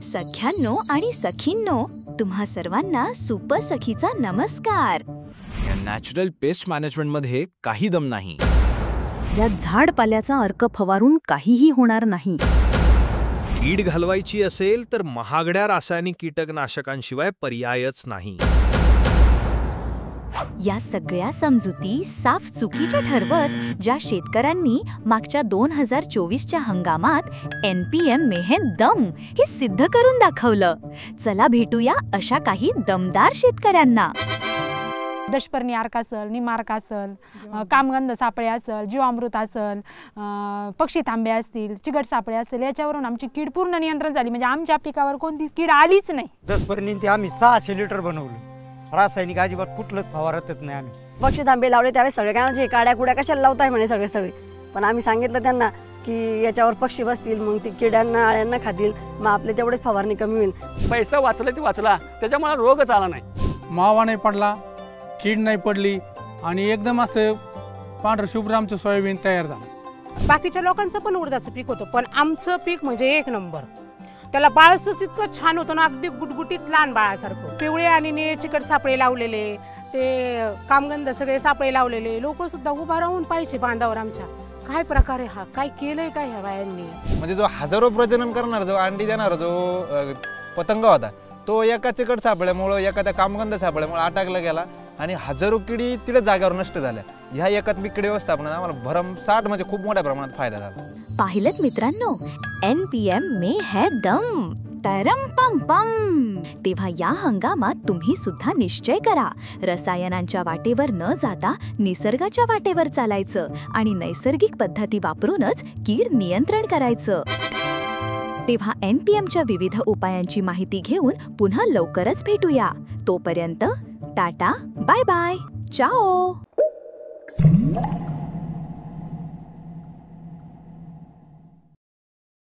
सख्यांनो आणि सखींनो, तुम्हा सर्वांना सुपर सखीचा नमस्कार। या नॅचरल पेस्ट मॅनेजमेंटमध्ये काही दम नाही। या झाडपाल्याचा अर्क फवारून काहीही होणार नाही। कीड घालवायची असेल तर महागड्या रासायनिक कीटकनाशकांशिवाय पर्यायच नाही। या सगळ्या समजुती साफ चुकीच्या ठरवत ज्या शेतकऱ्यांनी मागच्या 2024च्या हंगामात NPM में है दम हे सिद्ध करून दाखवलं, चला भेटूया अशा काही दमदार शेतकऱ्यांना। दशपर्णी अर्क असेल, निमार्क असेल, कामगंध सापळे असेल, जीवामृत असेल, पक्षी थांबे असतील, चिगट सापळे असतील, याच्यावरून आमची कीड पूर्ण नियंत्रण झाली। म्हणजे आमच्या पिकावर कोणती कीड आलीच नाही। दशपर्णी ते आम्ही 600 लिटर बनवले। रासायनिक अजिबात कुठलंच फवारतच नाही आम्ही। पक्षी थांबे लावले त्यावेळेस सगळे काय म्हणजे काड्या कुड्या कशाला लावताय म्हणे सगळे, पण आम्ही सांगितलं त्यांना की याच्यावर पक्षी बसतील, मग ती किड्यांना आळ्यांना खातील, मग आपले तेवढेच फवारणी कमी होईल। पैसा वाचला ते वाचला, त्याच्यामुळे रोगच आला नाही। मावा नाही पडला, कीड नाही पडली आणि एकदम असं पांढरं शुभ्र आमचं सोयाबीन तयार झालं। बाकीच्या लोकांचं पण उडदाचं पीक होतं, पण आमचं पीक म्हणजे एक नंबर। त्याला बाळसच इतकं छान होतं ना, अगदी गुटगुटीत लहान बाळासारखं। पिवळे आणि निळे चिकट सापळे लावलेले, ते कामगंध सगळे सापळे लावलेले, लोक सुद्धा उभा राहून पाहिजे बांधावर आमच्या। काय प्रकारे हा काय केलंय काय ह्या बायांनी। म्हणजे जो हजारो प्रजनन करणार, जो अंडी देणार जो पतंग होता, तो एका चिकट सापळ्यामुळे एखाद्या कामगंध सापळ्यामुळे अटकला गेला आणि हजारो किडी तिथे जागेवर नष्ट झाल्या। ह्या एकात्मिक किडी व्यवस्थापनात आम्हाला भरमसाठ म्हणजे खूप मोठ्या प्रमाणात फायदा झाला। पाहिलंत मित्रांनो, NPM में है दम, तरम पम पम। तेव्हा या हंगामात तुम्ही सुद्धा निश्चय करा, रसायनांच्या वाटेवर न जाता निसर्गाच्या वाटेवर चालायचं आणि नैसर्गिक पद्धती वापरूनच कीड नियंत्रण करायचं। तेव्हा NPMच्या विविध उपायांची माहिती घेऊन पुन्हा लवकरच भेटूया। तोपर्यंत टाटा, बाय बाय, चाओ।